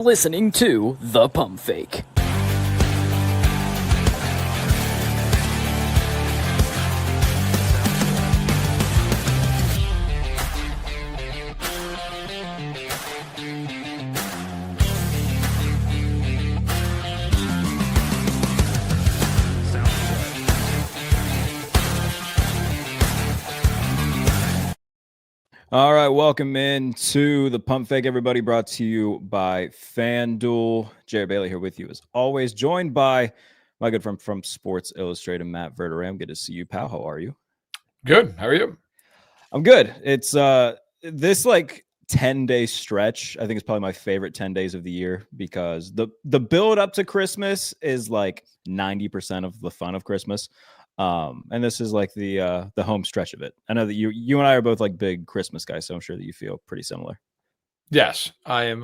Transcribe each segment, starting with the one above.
Listening to The Pump Fake. All right, welcome in to the Pump Fake, everybody, brought to you by FanDuel. Jarrett Bailey here with you as always, joined by my good friend from Sports Illustrated, Matt Verderame. Good to see you, pal. How are you? Good. How are you? I'm good. It's this 10-day stretch, I think it's probably my favorite 10 days of the year because the build up to Christmas is like 90% of the fun of Christmas. And this is like the home stretch of it. I know that you and I are both like big Christmas guys, so I'm sure that you feel pretty similar. Yes, I am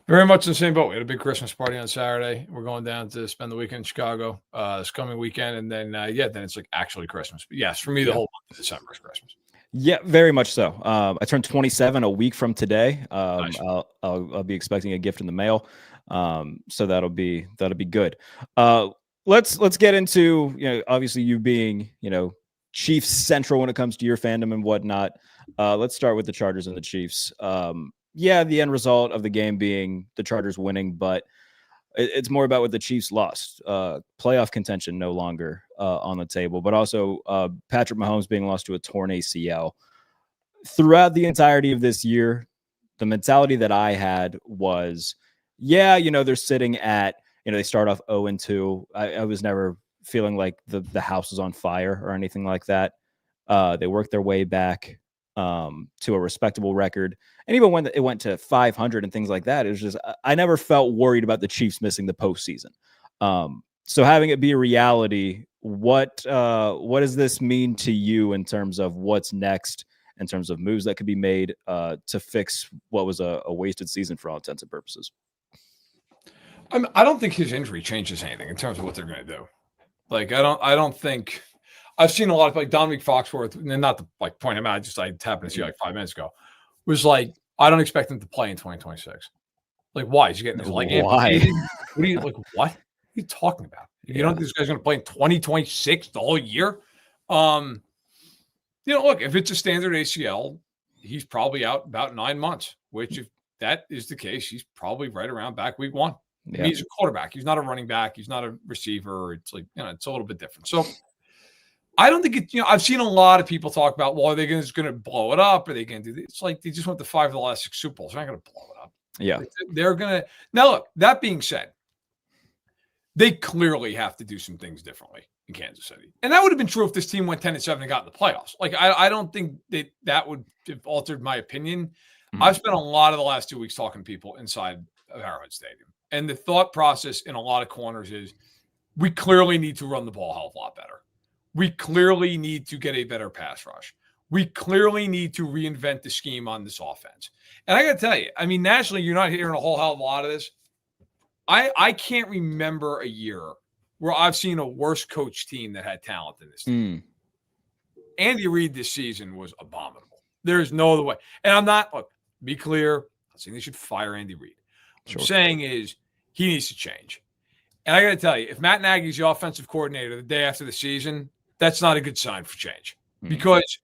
very much in the same boat. We had a big Christmas party on Saturday. We're going down to spend the weekend in Chicago this coming weekend. And then, then it's like actually Christmas. But yes, for me, the whole month of December is Christmas. Yeah, very much so. I turned 27 a week from today. Nice. I'll be expecting a gift in the mail. So that'll be good. Let's get into, obviously you being, Chiefs central when it comes to your fandom and whatnot. Let's start with the Chargers and the Chiefs. The end result of the game being the Chargers winning, but it's more about what the Chiefs lost. Playoff contention no longer on the table, but also Patrick Mahomes being lost to a torn ACL. Throughout the entirety of this year, the mentality that I had was, they're sitting at, they start off 0-2. I was never feeling like the house was on fire or anything like that. They worked their way back to a respectable record. And even when it went to 500 and things like that, it was just, I never felt worried about the Chiefs missing the postseason. So having it be a reality, what does this mean to you in terms of what's next, in terms of moves that could be made to fix what was a wasted season for all intents and purposes? I don't think his injury changes anything in terms of what they're going to do. Like, I don't think I've seen a lot of like Dominic Foxworth, and not to like point him out, just I happened to see like 5 minutes ago, was like, I don't expect him to play in 2026. Like, why? Is he getting his leg amputated? What are you talking about? You don't think this guy's going to play in 2026 the whole year? Look, if it's a standard ACL, he's probably out about 9 months, which if that is the case, he's probably right around back week 1. Yeah. I mean, he's a quarterback. He's not a running back. He's not a receiver. It's like, it's a little bit different. So I don't think I've seen a lot of people talk about, well, are they just going to blow it up? Are they going to do this? It's like they just went to 5 of the last 6 Super Bowls. They're not going to blow it up. Yeah. They're going to. Now, look, that being said, they clearly have to do some things differently in Kansas City. And that would have been true if this team went 10-7 and got in the playoffs. Like, I don't think that would have altered my opinion. Mm-hmm. I've spent a lot of the last 2 weeks talking to people inside of Arrowhead Stadium. And the thought process in a lot of corners is we clearly need to run the ball a hell of a lot better. We clearly need to get a better pass rush. We clearly need to reinvent the scheme on this offense. And I got to tell you, I mean, nationally, you're not hearing a whole hell of a lot of this. I can't remember a year where I've seen a worse coach team that had talent than this team. Andy Reid this season was abominable. There's no other way. And I'm not, look, be clear, I'm not saying they should fire Andy Reid. What I'm saying is he needs to change. And I got to tell you, if Matt Nagy's the offensive coordinator the day after the season, that's not a good sign for change. Because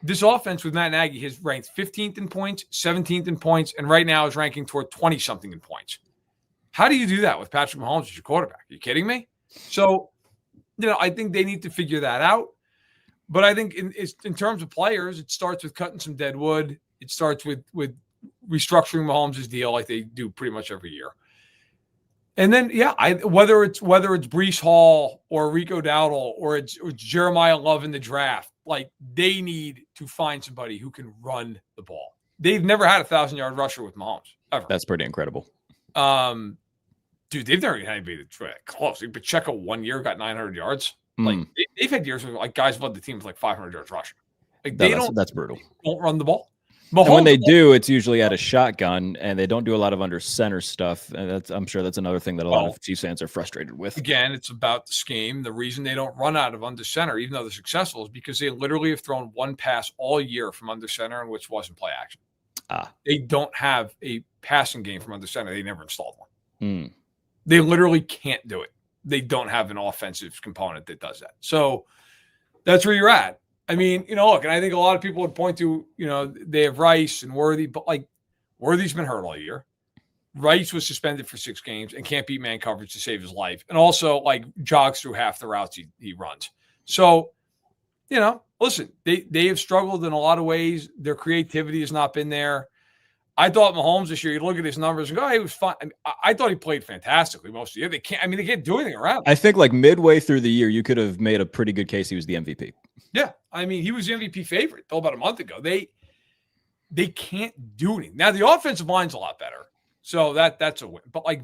this offense with Matt Nagy has ranked 15th in points, 17th in points, and right now is ranking toward 20-something in points. How do you do that with Patrick Mahomes as your quarterback? Are you kidding me? So, I think they need to figure that out. But I think in terms of players, it starts with cutting some dead wood. It starts with restructuring Mahomes' deal like they do pretty much every year. And then, whether it's Breece Hall or Rico Dowdle or it's Jeremiah Love in the draft, like they need to find somebody who can run the ball. They've never had a 1,000-yard rusher with Mahomes ever. That's pretty incredible. Dude, they've never had anybody that's close. Pacheco 1 year got 900 yards. Like they've had years where like guys led the team with like 500 yards rushing. Like that's brutal. Don't run the ball. Mahomes, and when they do, it's usually at a shotgun, and they don't do a lot of under center stuff. And I'm sure that's another thing that a lot of Chiefs fans are frustrated with. Again, it's about the scheme. The reason they don't run out of under center, even though they're successful, is because they literally have thrown one pass all year from under center, and which wasn't play action. They don't have a passing game from under center. They never installed one. Mm. They literally can't do it. They don't have an offensive component that does that. So that's where you're at. I mean, look, and I think a lot of people would point to, they have Rice and Worthy, but like Worthy's been hurt all year. Rice was suspended for 6 games and can't beat man coverage to save his life. And also like jogs through half the routes he runs. So, listen, they have struggled in a lot of ways. Their creativity has not been there. I thought Mahomes this year, you look at his numbers and go, he was fine. I thought he played fantastically most of the year. They can't do anything around him. I think like midway through the year, you could have made a pretty good case he was the MVP. Yeah. I mean, he was the MVP favorite until about a month ago. They can't do anything. Now, the offensive line's a lot better. So that's a win. But like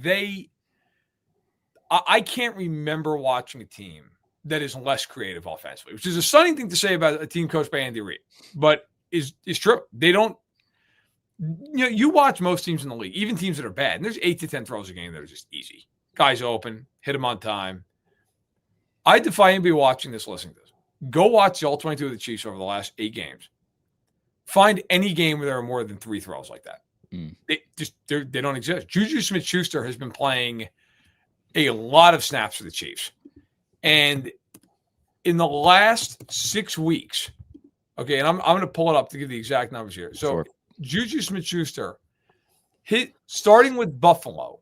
I can't remember watching a team that is less creative offensively, which is a stunning thing to say about a team coached by Andy Reid, but is true. They don't, you watch most teams in the league, even teams that are bad, and there's 8 to 10 throws a game that are just easy. Guys open, hit them on time. I defy anybody watching this, listening to this. Go watch the all 22 of the Chiefs over the last 8 games. Find any game where there are more than 3 throws like that. They don't exist. Juju Smith-Schuster has been playing a lot of snaps for the Chiefs. And in the last 6 weeks, okay, and I'm going to pull it up to give the exact numbers here. So sure. Juju Smith-Schuster, starting with Buffalo,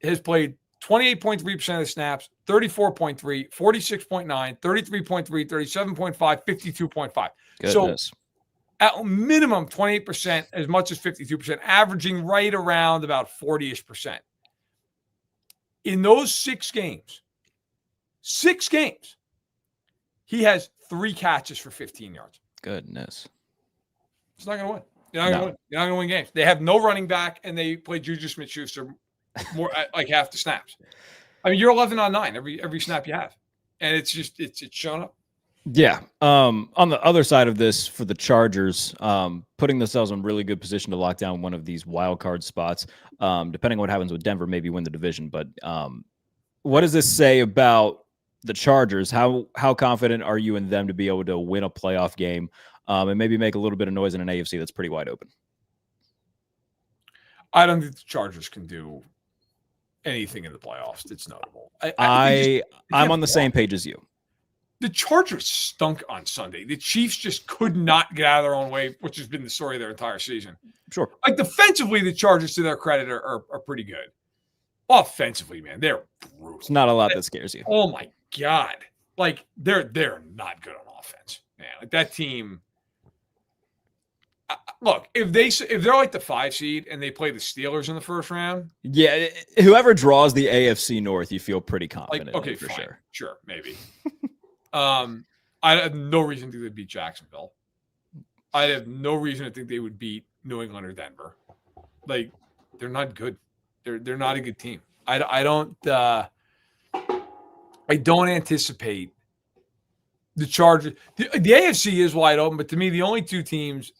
has played 28.3% of the snaps, 34.3, 46.9, 33.3, 37.5, 52.5. Goodness. So at minimum 28%, as much as 52%, averaging right around about 40-ish%. In those 6 games, he has 3 catches for 15 yards. Goodness. It's not going to win. You're not going to win games. They have no running back, and they play Juju Smith-Schuster more like half the snaps. I mean, you're 11 on 9 every snap you have, and it's showing up. Yeah. On the other side of this, for the Chargers, putting themselves in really good position to lock down one of these wild card spots. Depending on what happens with Denver, maybe win the division. But what does this say about the Chargers? How confident are you in them to be able to win a playoff game and maybe make a little bit of noise in an AFC that's pretty wide open? I don't think the Chargers can do anything in the playoffs that's notable. I'm on the same page as you. The Chargers stunk on Sunday. The Chiefs just could not get out of their own way, which has been the story of their entire season. Sure. Like defensively, the Chargers, to their credit, are pretty good. Offensively, man, they're brutal. It's not a lot that scares you. Oh my God. Like they're not good on offense, man. Like that team. Look, if they're like the 5 seed and they play the Steelers in the first round, yeah, whoever draws the AFC North, you feel pretty confident. Like, okay, for fine. sure, Maybe. I have no reason to think they'd beat Jacksonville. I have no reason to think they would beat New England or Denver. Like they're not good. They're not a good team. I don't anticipate the Chargers. The AFC is wide open, but to me, the only 2 teams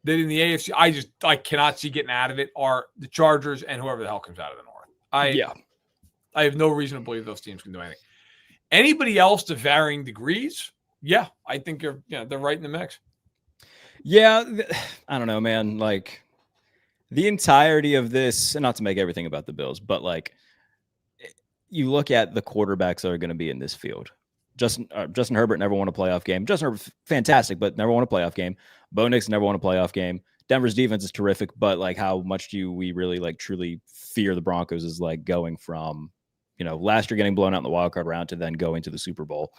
that in the AFC I cannot see getting out of it are the Chargers and whoever the hell comes out of the North. I have no reason to believe those teams can do anything. Anybody else to varying degrees? Yeah, I think they're right in the mix. Yeah, I don't know, man. Like the entirety of this, and not to make everything about the Bills, but like you look at the quarterbacks that are going to be in this field. Justin Herbert never won a playoff game. Justin Herbert, fantastic, but never won a playoff game. Bo Nix never won a playoff game. Denver's defense is terrific, but like how much do we really like truly fear the Broncos is like going from, last year getting blown out in the wild card round to then going to the Super Bowl.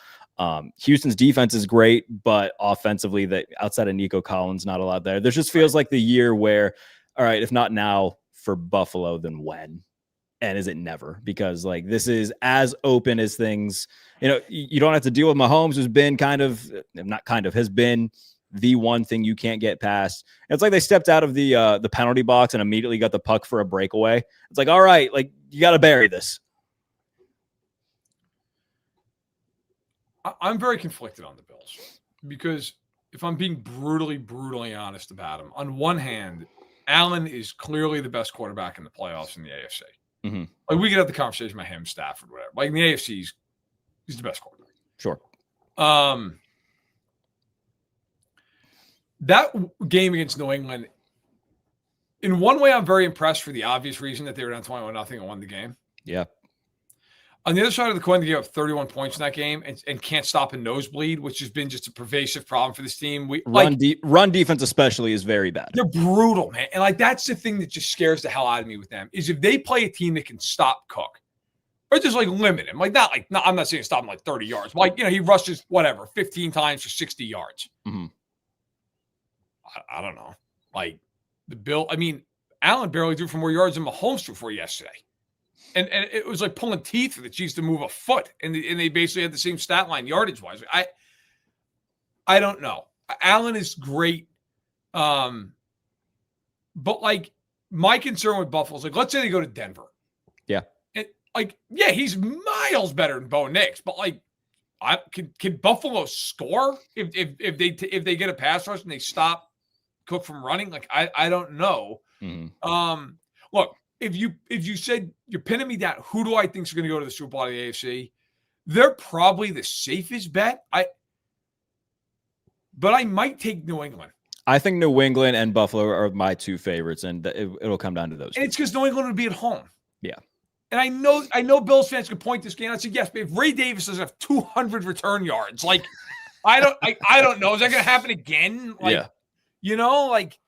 Houston's defense is great, but offensively, that outside of Nico Collins, not a lot there. There just feels like the year where, all right, if not now for Buffalo, then when? And is it never? Because like this is as open as things. You don't have to deal with Mahomes, who's been has been the one thing you can't get past. It's like they stepped out of the penalty box and immediately got the puck for a breakaway. It's like, all right, like you got to bury this. I'm very conflicted on the Bills because if I'm being brutally honest about them, on one hand, Allen is clearly the best quarterback in the playoffs in the AFC. Mm-hmm. Like we could have the conversation about him, Stafford, whatever. Like in the AFC, he's the best quarterback. Sure. That game against New England, In one way, I'm very impressed for the obvious reason that they were down 21-0 and won the game. Yeah. On the other side of the coin, they gave up 31 points in that game and can't stop a nosebleed, which has been just a pervasive problem for this team. Run defense especially is very bad. They're brutal, man. And like that's the thing that just scares the hell out of me with them is if they play a team that can stop Cook or just like limit him. I'm not saying stop him like 30 yards. But like, he rushes 15 times for 60 yards. Mm-hmm. I don't know. Like Allen barely threw for more yards than Mahomes threw for yesterday. And it was like pulling teeth for the Chiefs to move a foot. And they basically had the same stat line yardage-wise. I don't know. Allen is great. But like my concern with Buffalo is like, let's say they go to Denver. Yeah. And he's miles better than Bo Nix. But like, can Buffalo score if they get a pass rush and they stop Cook from running? Like, I don't know. Mm-hmm. Look, if you said you're pinning me down, who do I think is going to go to the Super Bowl of the AFC? They're probably the safest bet. But I might take New England. I think New England and Buffalo are my two favorites, and it'll come down to those. And it's because New England would be at home. Yeah. And I know Bills fans could point this game. I said, yes, but if Ray Davis doesn't have 200 return yards, like I don't know. Is that going to happen again? Like,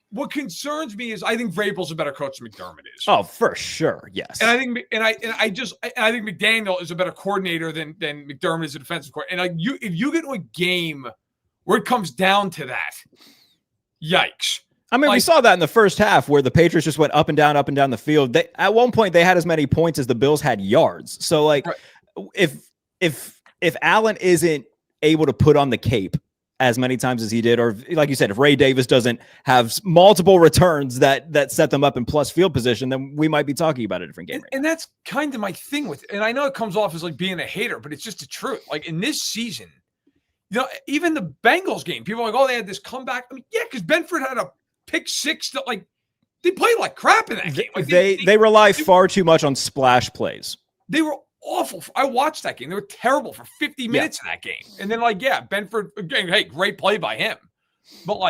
what concerns me is I think Vrabel's a better coach than McDermott is. Oh, for sure, yes. And I think McDaniel is a better coordinator than McDermott is a defensive coordinator. And if you get to a game where it comes down to that, yikes. I mean, we saw that in the first half where the Patriots just went up and down the field. At one point, they had as many points as the Bills had yards. So, like, right. if Allen isn't able to put on the cape as many times as he did, or like you said, if Ray Davis doesn't have multiple returns that set them up in plus field position, then we might be talking about a different game. And that's kind of my thing with it. And I know it comes off as like being a hater, but it's just the truth. Like in this season, even the Bengals game, people are like, oh, they had this comeback. I mean, yeah, because Benford had a pick six that they played like crap in that game. Like, they rely far too much on splash plays. They were awful. I watched that game. They were terrible for 50 minutes in that game. And then Benford again, hey, great play by him. But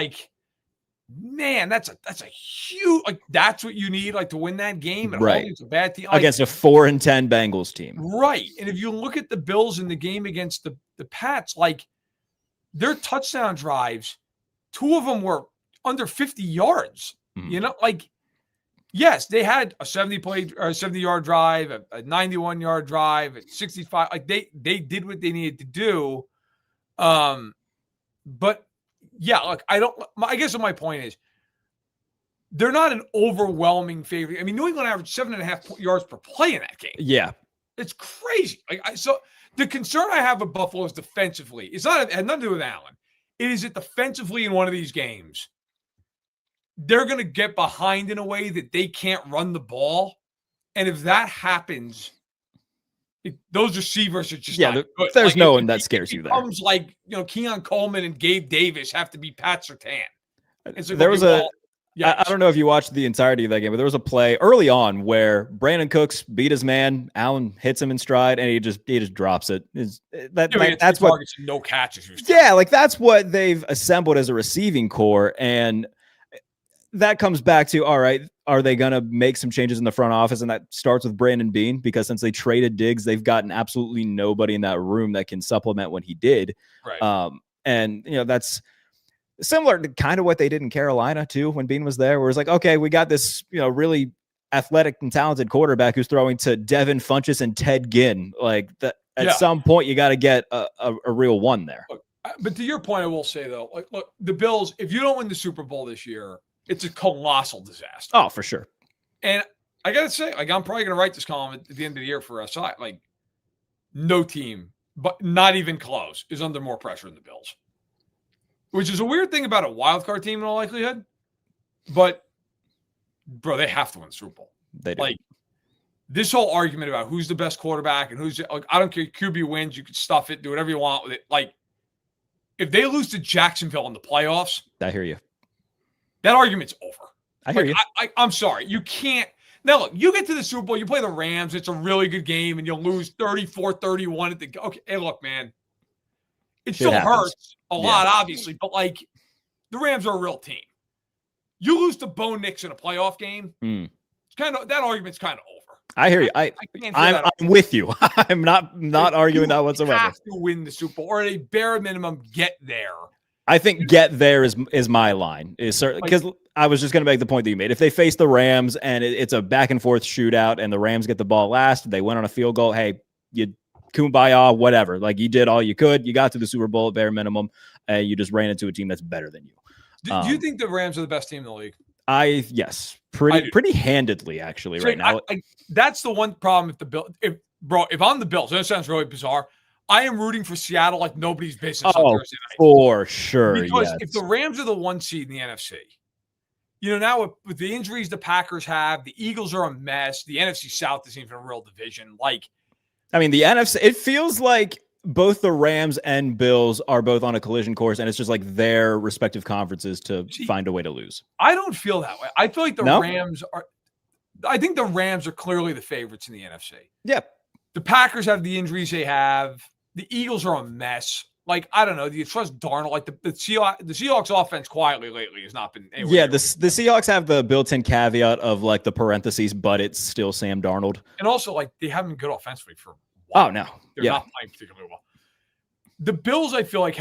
man, that's a huge that's what you need to win that game. And right. It's a bad team against a 4-10 Bengals team. Right. And if you look at the Bills in the game against the Pats, their touchdown drives, two of them were under 50 yards. Mm-hmm. Yes, they had a 70-yard drive, a 91-yard drive, at 65. They did what they needed to do. But yeah, I guess my point is they're not an overwhelming favorite. I mean, New England averaged 7.5 yards per play in that game. Yeah. It's crazy. So the concern I have with Buffalo is defensively. It had nothing to do with Allen. It is that defensively in one of these games, they're going to get behind in a way that they can't run the ball. And if that happens, those receivers are just not good. There's no one that scares you there. It becomes Keon Coleman and Gabe Davis have to be Pat Surtain. There was I don't know if you watched the entirety of that game, but there was a play early on where Brandon Cooks beat his man. Allen hits him in stride, and he just drops it. That's what targets, no catches. Yeah, that's what they've assembled as a receiving core, and that comes back to, all right, are they going to make some changes in the front office? And that starts with Brandon Beane, because since they traded Diggs, they've gotten absolutely nobody in that room that can supplement what he did. Right. And that's similar to kind of what they did in Carolina too, when Beane was there, where it's okay, we got this, really athletic and talented quarterback who's throwing to Devin Funchess and Ted Ginn. At some point you got to get a real one there. Look, but to your point, I will say though, look, the Bills, if you don't win the Super Bowl this year, it's a colossal disaster. Oh, for sure. And I got to say, I'm probably going to write this column at the end of the year for SI. No team, but not even close, is under more pressure than the Bills. Which is a weird thing about a wild card team in all likelihood. But, bro, they have to win the Super Bowl. They do. This whole argument about who's the best quarterback and who's I don't care, QB wins, you can stuff it, do whatever you want with it. If they lose to Jacksonville in the playoffs, I hear you. That argument's over. I hear you. I'm sorry. You can't. Now, look, you get to the Super Bowl, you play the Rams, it's a really good game, and you'll lose 34-31 at the – okay, hey, look, man. It still hurts a lot, obviously, but, the Rams are a real team. You lose to Bo Nix in a playoff game. It's that argument's kind of over. I hear you. I'm with you. I'm not arguing that whatsoever. You have to win the Super Bowl, or at a bare minimum, get there. I think get there is my line. Is certainly because I was just going to make the point that you made. If they face the Rams and it's a back and forth shootout, and the Rams get the ball last, they win on a field goal. Hey, you kumbaya, whatever. Like you did all you could. You got to the Super Bowl at bare minimum, and you just ran into a team that's better than you. Do you think the Rams are the best team in the league? Yes, pretty handedly actually right now. That's the one problem if I'm the Bills, and it sounds really bizarre, I am rooting for Seattle like nobody's business on Thursday night. For sure. Because if the Rams are the 1 seed in the NFC, now with the injuries the Packers have, the Eagles are a mess. The NFC South isn't even a real division. The NFC, it feels like both the Rams and Bills are both on a collision course, and it's just like their respective conferences to find a way to lose. I don't feel that way. I feel like I think the Rams are clearly the favorites in the NFC. Yeah. The Packers have the injuries they have. The Eagles are a mess. I don't know. Do you trust Darnold? The Seahawks offense quietly lately has not been. Yeah, the Seahawks have the built-in caveat of the parentheses, but it's still Sam Darnold. And also, they haven't been good offensively for a while. Oh, no. They're not playing particularly well. The Bills, I feel like,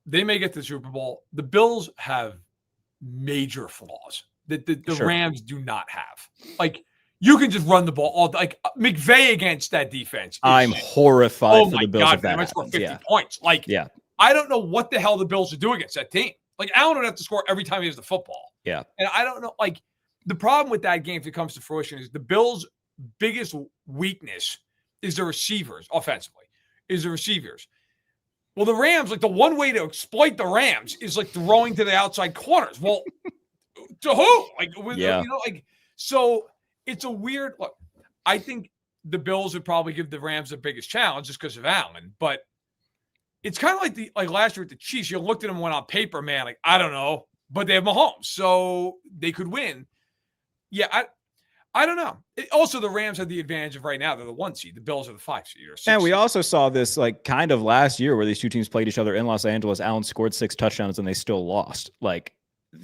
they may get to the Super Bowl. The Bills have major flaws that the Rams do not have. You can just run the ball all McVay against that defense. I'm horrified for the Bills. Oh my God, they might score 50 points. I don't know what the hell the Bills are doing against that team. Allen would have to score every time he has the football. Yeah. And I don't know. The problem with that game, if it comes to fruition, is the Bills' biggest weakness is the receivers offensively. Well, the Rams, the one way to exploit the Rams is throwing to the outside corners. Well, to who? So it's a weird look. I think the Bills would probably give the Rams the biggest challenge just because of Allen, but it's kind of like last year with the Chiefs. You looked at them and went on paper, man. I don't know, but they have Mahomes, so they could win. Yeah, I don't know. Also, the Rams have the advantage of right now. They're the 1 seed. The Bills are the 5 seed. And we also saw this kind of last year where these two teams played each other in Los Angeles. Allen scored 6 touchdowns and they still lost.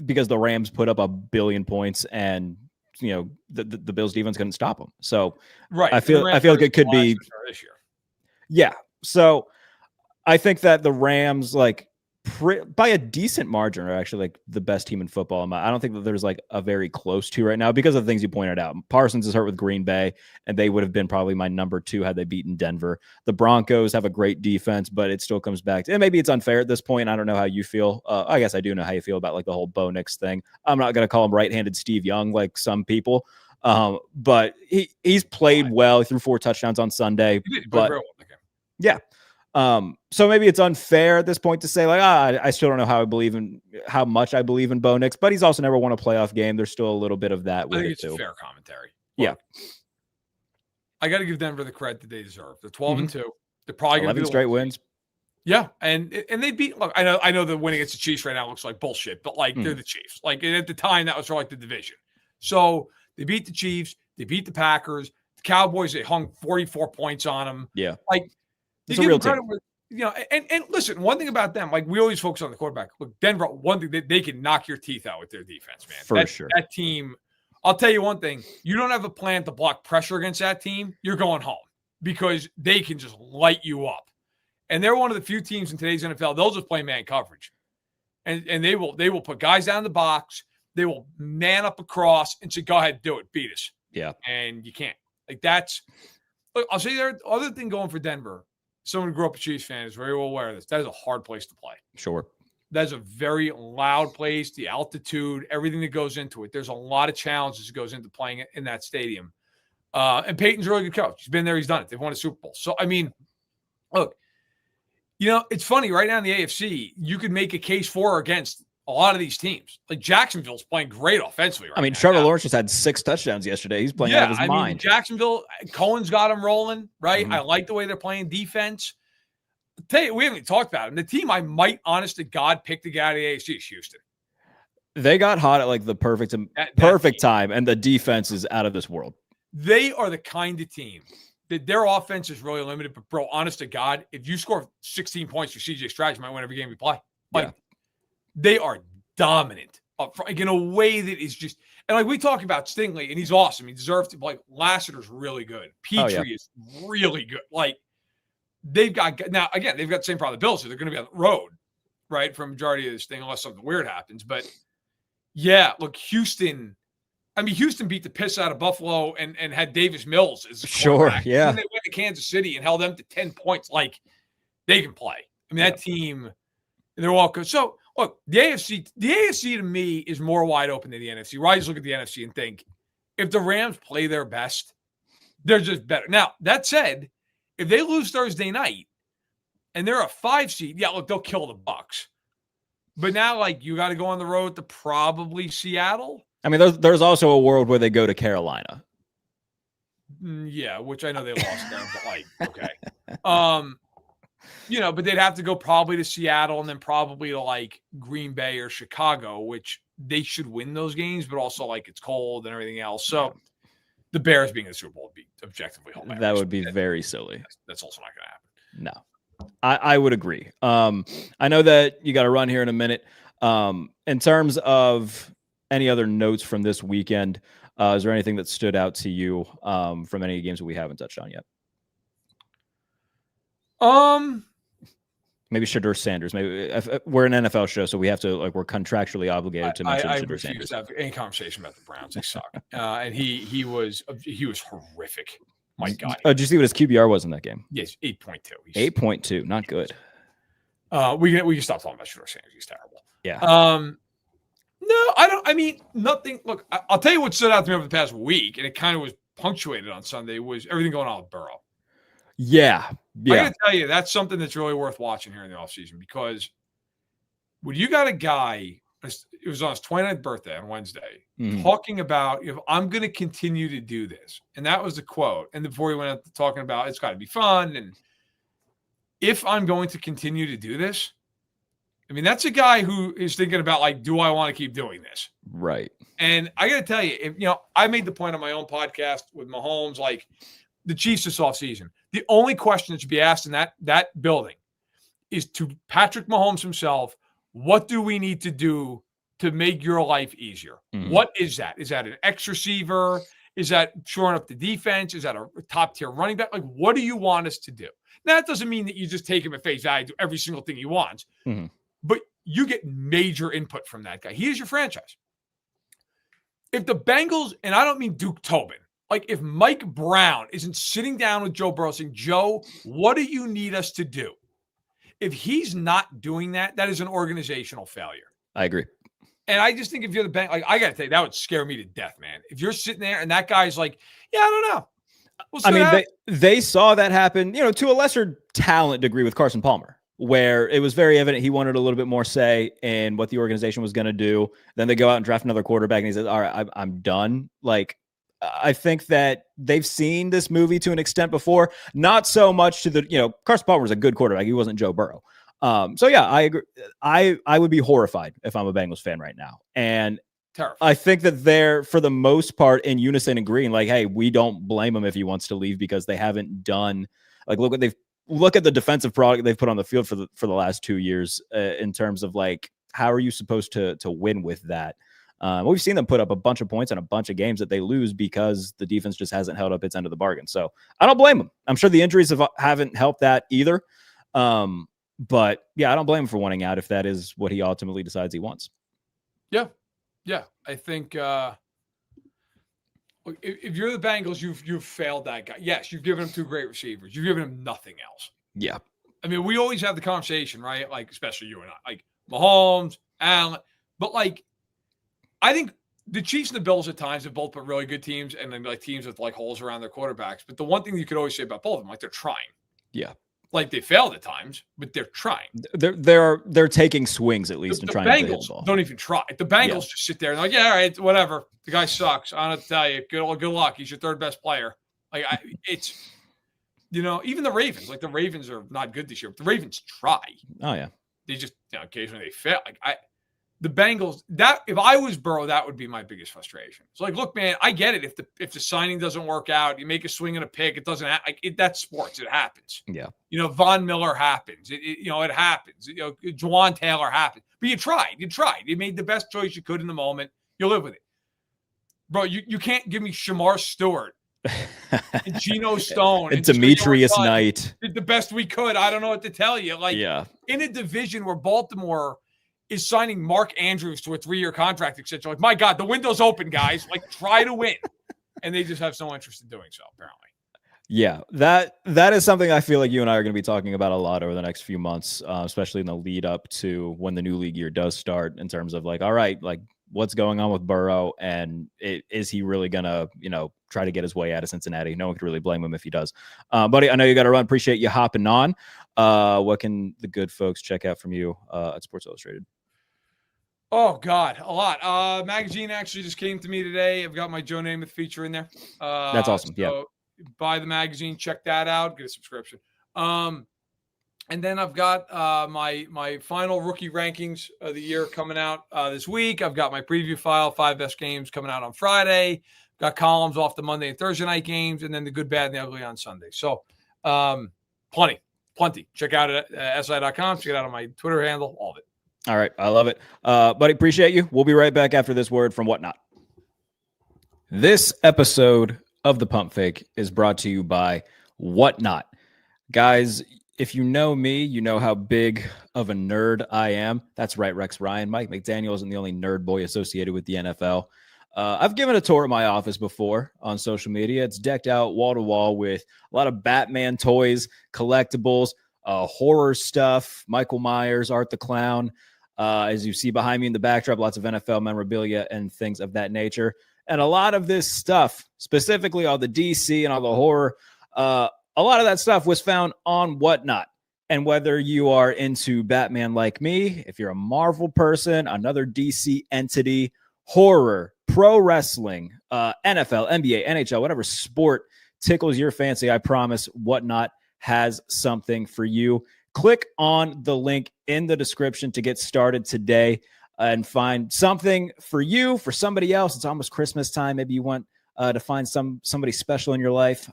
Because the Rams put up 1 billion points and the Bills defense couldn't stop them. So right. I feel like it could be this year. Yeah. So I think that the Rams by a decent margin are actually the best team in football. I don't think that there's a very close to right now because of the things you pointed out. Parsons is hurt with Green Bay, and they would have been probably my number 2 had they beaten Denver. The Broncos have a great defense, but it still comes back to, and maybe it's unfair at this point. I don't know how you feel. I guess I do know how you feel about the whole Bo Nix thing. I'm not going to call him right-handed Steve Young like some people, but he's played well. He threw 4 touchdowns on Sunday. Yeah. So maybe it's unfair at this point to say I still don't know how much I believe in Bo Nix, but he's also never won a playoff game. There's still a little bit of that. I think it's a fair commentary. Yeah. I got to give Denver the credit that they deserve. They're 12-2. They're probably going to 11 straight wins. Yeah. And they beat, look, I know the winning against the Chiefs right now looks like bullshit, but they're the Chiefs. At the time that was for the division. So they beat the Chiefs. They beat the Packers. The Cowboys, they hung 44 points on them. Yeah. It's a real team. And listen, one thing about them, we always focus on the quarterback. Look, Denver, one thing they can knock your teeth out with their defense, man. For sure. That team, I'll tell you one thing. You don't have a plan to block pressure against that team, you're going home because they can just light you up. And they're one of the few teams in today's NFL, they'll just play man coverage. And they will put guys down in the box. They will man up across and say, go ahead, do it, beat us. Yeah. And you can't. Look, I'll say the other thing going for Denver. Someone who grew up a Chiefs fan is very well aware of this. That is a hard place to play. Sure. That's a very loud place, the altitude, everything that goes into it. There's a lot of challenges that goes into playing in that stadium. And Peyton's a really good coach. He's been there. He's done it. They've won a Super Bowl. So, look, it's funny. Right now in the AFC, you could make a case for or against a lot of these teams. Jacksonville's playing great offensively right now. Trevor Lawrence just had 6 touchdowns yesterday. He's playing out of his mind. Jacksonville, Cohen's got him rolling, right? Mm-hmm. I like the way they're playing defense. I'll tell you, we haven't even talked about him. The team I might, honest to God, pick to get out of the AFC is Houston. They got hot at the perfect time, and the defense is out of this world. They are the kind of team that their offense is really limited. But, bro, honest to God, if you score 16 points for CJ Stroud, you might win every game you play. They are dominant like in a way that is just, and like we talk about Stingley, and he's awesome. He deserves to, like, Lassiter's really good. Petrie is really good. Like, they've got, now again, they've got the same problem the Bills, so they're going to be on the road, right, for a majority of this thing, unless something weird happens. But yeah, look, Houston beat the piss out of Buffalo and had Davis Mills as the quarterback. Yeah. And then they went to Kansas City and held them to 10 points. Like, they can play. I mean, that team, they're all good. So, look, the AFC to me is more wide open than the NFC. Where I just look at the NFC and think, if the Rams play their best, they're just better. Now, that said, if they lose Thursday night and they're a 5 seed, yeah, look, they'll kill the Bucs. But now, like, you got to go on the road to probably Seattle. I mean, there's also a world where they go to Carolina. Yeah, which I know they lost there, but like, okay. But they'd have to go probably to Seattle and then probably to like Green Bay or Chicago, which they should win those games, but also like it's cold and everything else. So the Bears being in the Super Bowl would be objectively hilarious. That would be very silly. That's also not going to happen. No, I would agree. I know that you got to run here in a minute. In terms of any other notes from this weekend, is there anything that stood out to you from any games that we haven't touched on yet? Maybe Shedeur Sanders. Maybe we're an NFL show, so we have to, like, we're contractually obligated to mention Shedeur Sanders. To have any conversation about the Browns. They suck, and he was horrific. My God. Did you see what his QBR was in that game? Yes, 8.2. 8.2, not good. We can stop talking about Shedeur Sanders. He's terrible. Yeah. No, I don't. I mean, nothing. Look, I'll tell you what stood out to me over the past week, and it kind of was punctuated on Sunday, was everything going on with Burrow. Yeah. I got to tell you, that's something that's really worth watching here in the offseason, because when you got a guy, it was on his 29th birthday on Wednesday, talking about, if I'm going to continue to do this, and that was the quote. And before he went out to talking about it's got to be fun, and if I'm going to continue to do this, I mean, that's a guy who is thinking about, like, do I want to keep doing this? Right. And I got to tell you, I made the point on my own podcast with Mahomes, like, the Chiefs this offseason, the only question that should be asked in that building is to Patrick Mahomes himself, what do we need to do to make your life easier? What is that? Is that an X receiver? Is that shoring up the defense? Is that a top-tier running back? Like, what do you want us to do? Now, that doesn't mean that you just take him at face value, do every single thing he wants. But you get major input from that guy. He is your franchise. If the Bengals, and I don't mean Duke Tobin, like, if Mike Brown isn't sitting down with Joe Burrow saying, Joe, what do you need us to do? If he's not doing that, that is an organizational failure. I agree. And I just think if you're the bank, like, I got to tell you, that would scare me to death, man. If you're sitting there and that guy's like, yeah, I don't know. I mean, they saw that happen, to a lesser talent degree with Carson Palmer, where it was very evident he wanted a little bit more say in what the organization was going to do. Then they go out and draft another quarterback, and he says, all right, I'm done. Like, I think that they've seen this movie to an extent before, not so much to the, Carson Palmer was a good quarterback. He wasn't Joe Burrow. So yeah, I agree. I would be horrified if I'm a Bengals fan right now. And terrified. I think that they're, for the most part, in unison agreeing, like, hey, we don't blame him if he wants to leave, because they haven't done, like, look at the defensive product they've put on the field for the last 2 years, in terms of, like, how are you supposed to win with that? We've seen them put up a bunch of points in a bunch of games that they lose because the defense just hasn't held up its end of the bargain. So I don't blame them. I'm sure the injuries haven't helped that either. But yeah, I don't blame him for wanting out if that is what he ultimately decides he wants. Yeah. Yeah. I think if you're the Bengals, you've failed that guy. Yes, you've given him 2 great receivers. You've given him nothing else. Yeah. I mean, we always have the conversation, right? Like, especially you and I, like Mahomes, Allen, but like, I think the Chiefs and the Bills at times have both been really good teams, and then like teams with like holes around their quarterbacks. But the one thing you could always say about both of them, like, they're trying. Yeah. Like, they failed at times, but they're trying. They're taking swings at least and trying to hit the ball. Don't even try. The Bengals just sit there and like, yeah, all right, whatever. The guy sucks. I don't have to tell you. Good luck. He's your 3rd best player. Like, it's, even the Ravens. Like, the Ravens are not good this year, but the Ravens try. Oh yeah. They just occasionally they fail. Like, the Bengals, that if I was Burrow, that would be my biggest frustration. So, like, look, man, I get it. If the signing doesn't work out, you make a swing and a pick, it doesn't that's sports. It happens. Yeah. Von Miller happens. It happens. Juwan Taylor happens. But you tried. You made the best choice you could in the moment. You live with it. Bro, you can't give me Shamar Stewart and Geno Stone and Demetrius Knight. Did the best we could. I don't know what to tell you. In a division where Baltimore is signing Mark Andrews to a 3-year contract extension, like, my God, the window's open, guys. Like, try to win. And they just have no interest in doing so, apparently. Yeah, that is something I feel like you and I are going to be talking about a lot over the next few months, especially in the lead up to when the new league year does start, in terms of like, all right, like, what's going on with Burrow, and is he really going to, try to get his way out of Cincinnati? No one could really blame him if he does. Buddy, I know you got to run. Appreciate you hopping on. What can the good folks check out from you at Sports Illustrated? Oh, God, a lot. Magazine actually just came to me today. I've got my Joe Namath feature in there. That's awesome. Yeah. Buy the magazine, check that out, get a subscription. And then I've got my final rookie rankings of the year coming out this week. I've got my preview file, 5 best games, coming out on Friday. Got columns off the Monday and Thursday night games, and then the good, bad, and the ugly on Sunday. So plenty. Check out it at si.com. Check it out on my Twitter handle, all of it. All right. I love it. Buddy, appreciate you. We'll be right back after this word from Whatnot. This episode of The Pump Fake is brought to you by Whatnot. Guys, if you know me, you know how big of a nerd I am. That's right, Rex Ryan. Mike McDaniel isn't the only nerd boy associated with the NFL. I've given a tour of my office before on social media. It's decked out wall to wall with a lot of Batman toys, collectibles, horror stuff, Michael Myers, Art the Clown. As you see behind me in the backdrop, lots of NFL memorabilia and things of that nature. And a lot of this stuff, specifically all the DC and all the horror, a lot of that stuff was found on Whatnot. And whether you are into Batman like me, if you're a Marvel person, another DC entity, horror, pro wrestling, NFL, NBA, NHL, whatever sport tickles your fancy, I promise Whatnot has something for you. Click on the link in the description to get started today and find something for you, for somebody else. It's almost Christmas time. Maybe you want to find somebody special in your life,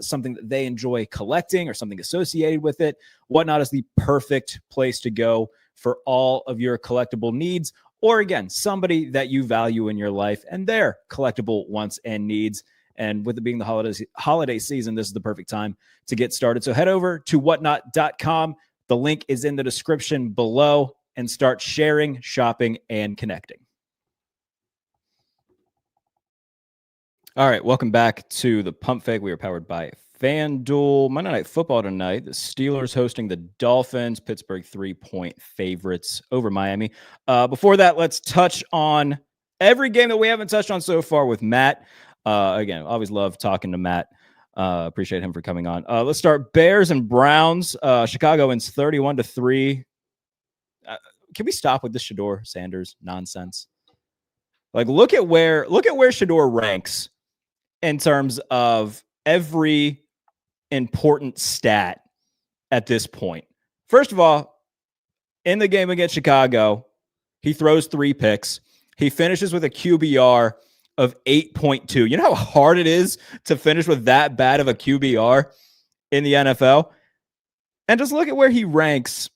something that they enjoy collecting or something associated with it. Whatnot is the perfect place to go for all of your collectible needs, or again, somebody that you value in your life and their collectible wants and needs. And with it being the holiday season, this is the perfect time to get started. So head over to whatnot.com. The link is in the description below, and start sharing, shopping, and connecting. All right, welcome back to the Pump Fake. We are powered by FanDuel. Monday Night Football tonight. The Steelers hosting the Dolphins. Pittsburgh 3-point favorites over Miami. Before that, let's touch on every game that we haven't touched on so far with Matt. Again, always love talking to Matt. Appreciate him for coming on. Let's start Bears and Browns. Chicago wins 31-3. Can we stop with this Shedeur Sanders nonsense? Like, look at where Shedeur ranks in terms of every important stat at this point. First of all, in the game against Chicago, he throws 3 picks. He finishes with a QBR of 8.2. You know how hard it is to finish with that bad of a QBR in the NFL? And just look at where he ranks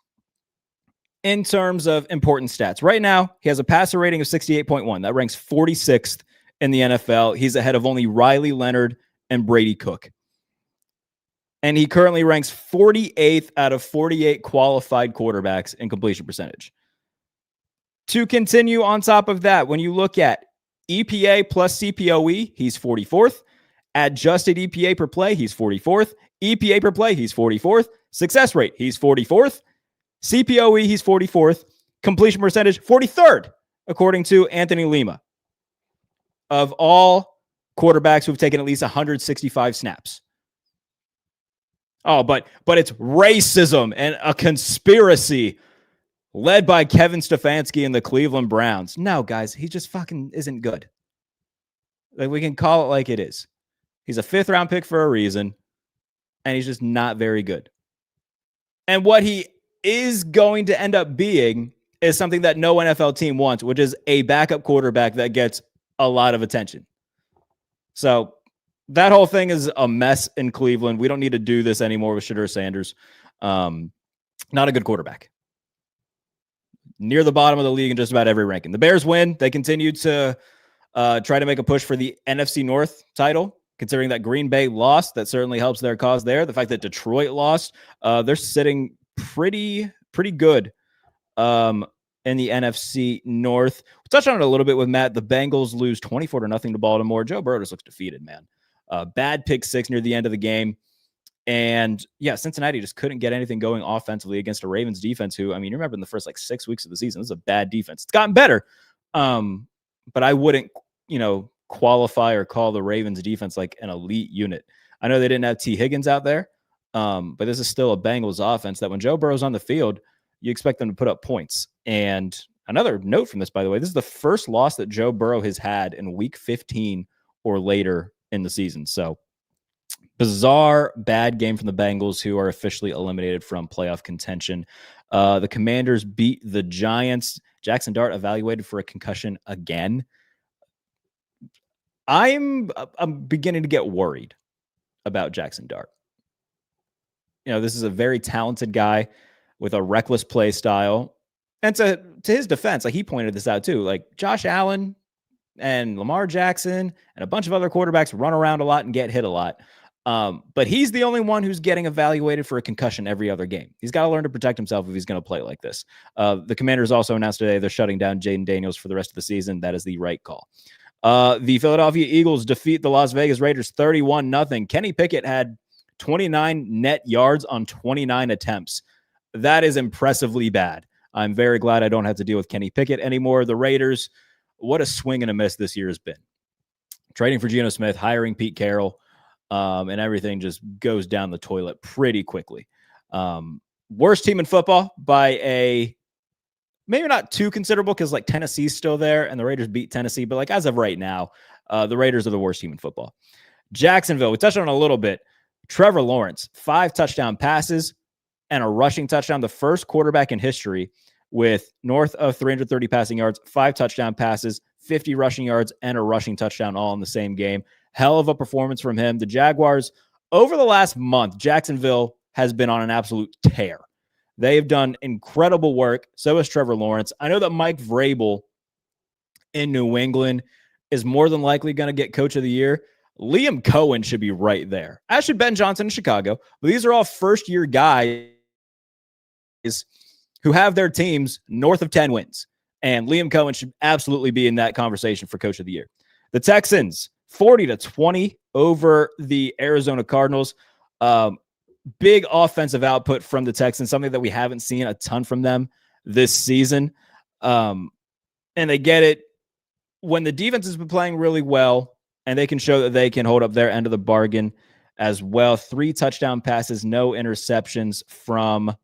in terms of important stats. Right now, he has a passer rating of 68.1. That ranks 46th in the NFL. He's ahead of only Riley Leonard and Brady Cook. And he currently ranks 48th out of 48 qualified quarterbacks in completion percentage. To continue on top of that, when you look at EPA plus CPOE, he's 44th. Adjusted EPA per play, he's 44th. EPA per play, he's 44th. Success rate, he's 44th. CPOE, he's 44th. Completion percentage, 43rd, according to Anthony Lima. Of all quarterbacks who've taken at least 165 snaps. Oh, but it's racism and a conspiracy led by Kevin Stefanski and the Cleveland Browns. No, guys, he just fucking isn't good. Like, we can call it like it is. He's a 5th-round pick for a reason, and he's just not very good. And what he is going to end up being is something that no NFL team wants, which is a backup quarterback that gets a lot of attention. So that whole thing is a mess in Cleveland. We don't need to do this anymore with Shedeur Sanders. Not a good quarterback. near the bottom of the league in just about every ranking. The Bears win. They continue to try to make a push for the NFC North title. Considering that Green Bay lost, that certainly helps their cause there. The fact that Detroit lost, they're sitting pretty good in the NFC North. We'll touch on it a little bit with Matt. The Bengals lose 24-0 to Baltimore. Joe Burrow just looks defeated, man. Bad pick six near the end of the game. And yeah, Cincinnati just couldn't get anything going offensively against a Ravens defense who, I mean, you remember in the first 6 weeks of the season, this is a bad defense. It's gotten better. But I wouldn't, qualify or call the Ravens defense like an elite unit. I know they didn't have T. Higgins out there, but this is still a Bengals offense that when Joe Burrow's on the field, you expect them to put up points. And another note from this, by the way, this is the first loss that Joe Burrow has had in week 15 or later in the season. So bizarre, bad game from the Bengals, who are officially eliminated from playoff contention. The Commanders beat the Giants. Jackson Dart evaluated for a concussion again. I'm beginning to get worried about Jackson Dart. This is a very talented guy with a reckless play style. And to his defense, he pointed this out too. Josh Allen and Lamar Jackson and a bunch of other quarterbacks run around a lot and get hit a lot. But he's the only one who's getting evaluated for a concussion every other game. He's got to learn to protect himself if he's going to play like this. The Commanders also announced today they're shutting down Jaden Daniels for the rest of the season. That is the right call. The Philadelphia Eagles defeat the Las Vegas Raiders 31-0. Kenny Pickett had 29 net yards on 29 attempts. That is impressively bad. I'm very glad I don't have to deal with Kenny Pickett anymore. The Raiders, what a swing and a miss this year has been. Trading for Geno Smith, hiring Pete Carroll, and everything just goes down the toilet pretty quickly. Worst team in football by a maybe not too considerable because Tennessee's still there and the Raiders beat Tennessee. But as of right now, the Raiders are the worst team in football. Jacksonville, we touched on it a little bit. Trevor Lawrence, 5 touchdown passes and a rushing touchdown. The first quarterback in history with north of 330 passing yards, 5 touchdown passes, 50 rushing yards, and a rushing touchdown all in the same game. Hell of a performance from him. The Jaguars, over the last month, Jacksonville has been on an absolute tear. They have done incredible work. So has Trevor Lawrence. I know that Mike Vrabel in New England is more than likely going to get Coach of the Year. Liam Cohen should be right there, as should Ben Johnson in Chicago. But these are all first-year guys who have their teams north of 10 wins. And Liam Cohen should absolutely be in that conversation for Coach of the Year. The Texans, 40-20 over the Arizona Cardinals. Big offensive output from the Texans, something that we haven't seen a ton from them this season. And they get it when the defense has been playing really well and they can show that they can hold up their end of the bargain as well. 3 touchdown passes, no interceptions from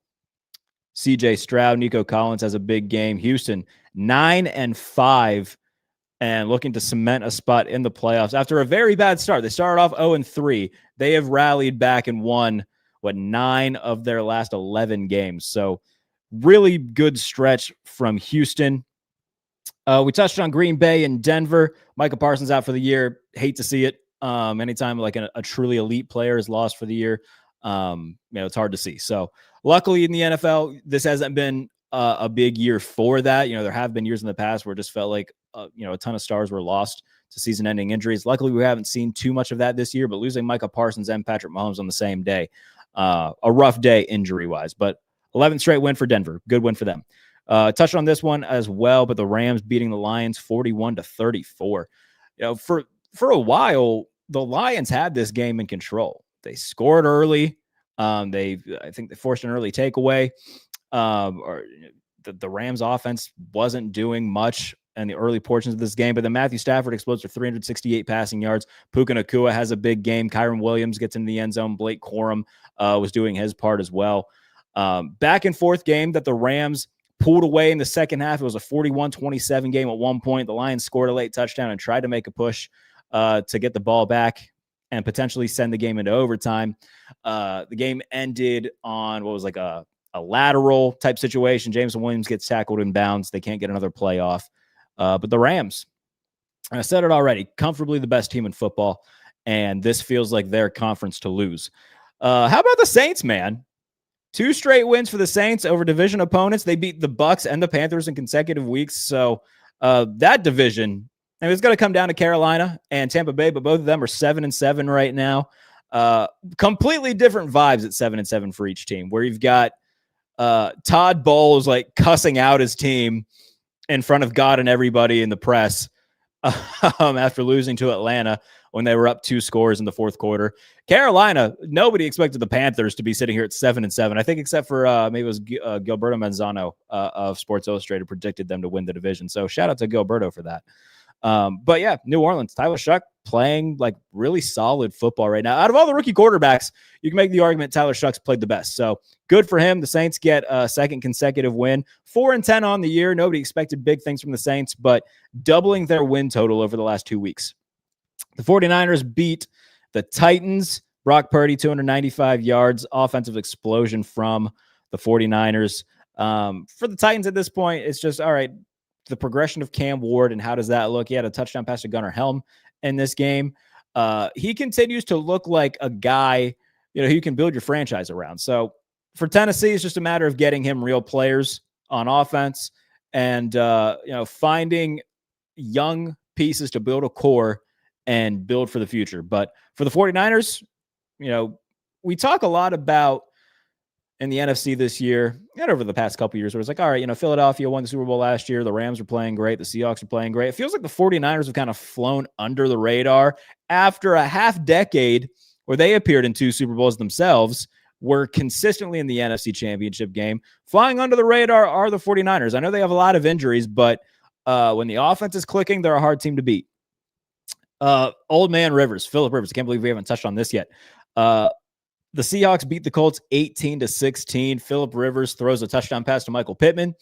CJ Stroud. Nico Collins has a big game. Houston, 9-5 and looking to cement a spot in the playoffs after a very bad start. They started off 0-3. They have rallied back and won 9 of their last 11 games. So really good stretch from Houston. We touched on Green Bay and Denver. Micah Parsons out for the year. Hate to see it. Anytime a truly elite player is lost for the year, it's hard to see. So luckily in the NFL, this hasn't been a big year for that. There have been years in the past where it just felt like, a ton of stars were lost to season-ending injuries. Luckily, we haven't seen too much of that this year, but losing Micah Parsons and Patrick Mahomes on the same day, a rough day injury-wise, but 11th straight win for Denver. Good win for them. Touched on this one as well, but the Rams beating the Lions 41-34. For a while, the Lions had this game in control. They scored early. I think they forced an early takeaway. The Rams offense wasn't doing much in the early portions of this game, but then Matthew Stafford explodes for 368 passing yards. Puka Nacua has a big game. Kyron Williams gets into the end zone. Blake Corum was doing his part as well. Back and forth game that the Rams pulled away in the second half. It was a 41-27 game at one point. The Lions scored a late touchdown and tried to make a push to get the ball back and potentially send the game into overtime. The game ended on what was a lateral type situation. Jameson Williams gets tackled in bounds. They can't get another play off. But the Rams, I said it already, comfortably the best team in football, and this feels like their conference to lose. How about the Saints, man? 2 straight wins for the Saints over division opponents. They beat the Bucks and the Panthers in consecutive weeks. So that division, and it's going to come down to Carolina and Tampa Bay, but both of them are 7-7 right now. Completely different vibes at 7-7 for each team, where you've got Todd Bowles like cussing out his team in front of God and everybody in the press after losing to Atlanta when they were up 2 scores in the fourth quarter. Carolina, nobody expected the Panthers to be sitting here at 7-7. I think except for maybe it was Gilberto Manzano of Sports Illustrated predicted them to win the division. So shout out to Gilberto for that. But yeah, New Orleans, Tyler Shuck playing like really solid football right now. Out of all the rookie quarterbacks, you can make the argument Tyler Shuck's played the best. So good for him. The Saints get a second consecutive win, 4-10 on the year. Nobody expected big things from the Saints, but doubling their win total over the last 2 weeks. The 49ers beat the Titans. Brock Purdy, 295 yards, offensive explosion from the 49ers. For the Titans at this point, it's just, all right, the progression of Cam Ward and how does that look? He had a touchdown pass to Gunnar Helm in this game. He continues to look like a guy, who you can build your franchise around. So for Tennessee, it's just a matter of getting him real players on offense and, finding young pieces to build a core and build for the future. But for the 49ers, we talk a lot about in the NFC this year and over the past couple of years where it's like, all right, Philadelphia won the Super Bowl last year. The Rams are playing great. The Seahawks are playing great. It feels like the 49ers have kind of flown under the radar after a half decade where they appeared in 2 Super Bowls themselves, were consistently in the NFC Championship game. Flying under the radar are the 49ers. I know they have a lot of injuries, but when the offense is clicking, they're a hard team to beat. Old man Rivers, Phillip Rivers. I can't believe we haven't touched on this yet. The Seahawks beat the Colts 18-16. Phillip Rivers throws a touchdown pass to Michael Pittman.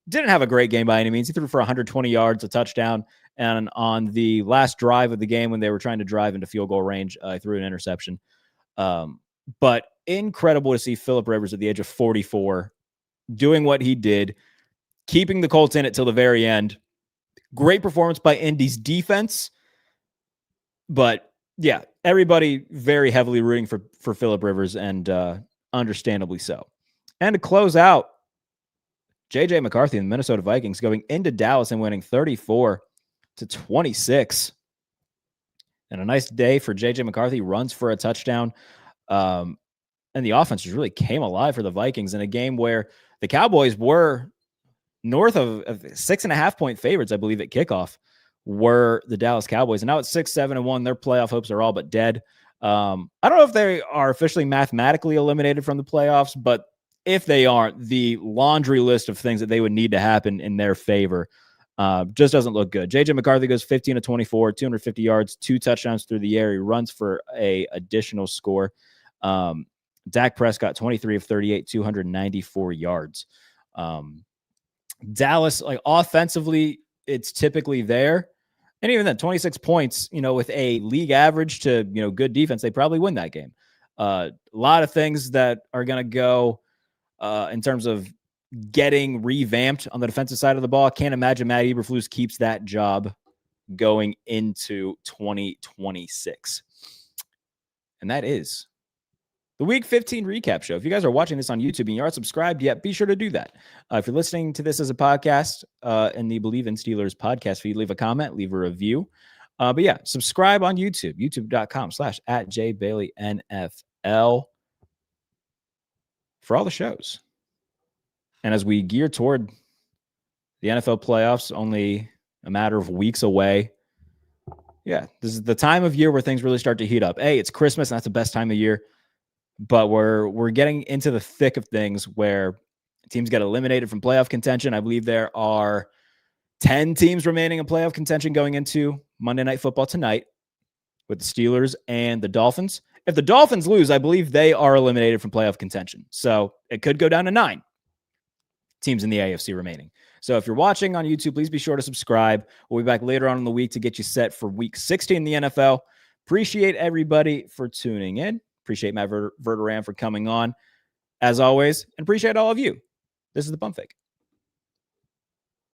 Didn't have a great game by any means. He threw for 120 yards, a touchdown. And on the last drive of the game, when they were trying to drive into field goal range, he threw an interception. But incredible to see Phillip Rivers at the age of 44 doing what he did, keeping the Colts in it till the very end. Great performance by Indy's defense. But yeah, everybody very heavily rooting for Phillip Rivers, and understandably so. And to close out, J.J. McCarthy and the Minnesota Vikings going into Dallas and winning 34-26. And a nice day for J.J. McCarthy. Runs for a touchdown. And the offense just really came alive for the Vikings in a game where the Cowboys were north of 6.5-point favorites, I believe, at kickoff. Were the Dallas Cowboys. And now it's 6-7-1. Their playoff hopes are all but dead. I don't know if they are officially mathematically eliminated from the playoffs, but if they aren't, the laundry list of things that they would need to happen in their favor just doesn't look good. J.J. McCarthy goes 15-24, 250 yards, 2 touchdowns through the air. He runs for a additional score. Dak Prescott, 23 of 38, 294 yards. Dallas, like offensively, it's typically there. And even then, 26 points, with a league average to, good defense, they probably win that game. A lot of things that are going to go in terms of getting revamped on the defensive side of the ball. Can't imagine Matt Eberflus keeps that job going into 2026. And that is the Week 15 recap show. If you guys are watching this on YouTube and you aren't subscribed yet, be sure to do that. If you're listening to this as a podcast in the Believe in Steelers podcast feed, leave a comment, leave a review. But yeah, subscribe on YouTube, youtube.com/@JBaileyNFL for all the shows. And as we gear toward the NFL playoffs, only a matter of weeks away. Yeah, this is the time of year where things really start to heat up. It's Christmas, and that's the best time of year. But we're getting into the thick of things where teams get eliminated from playoff contention. I believe there are 10 teams remaining in playoff contention going into Monday Night Football tonight with the Steelers and the Dolphins. If the Dolphins lose, I believe they are eliminated from playoff contention. So it could go down to 9 teams in the AFC remaining. So if you're watching on YouTube, please be sure to subscribe. We'll be back later on in the week to get you set for Week 16 in the NFL. Appreciate everybody for tuning in. Appreciate Matt Verderame for coming on, as always, and appreciate all of you. This is the Pump Fake.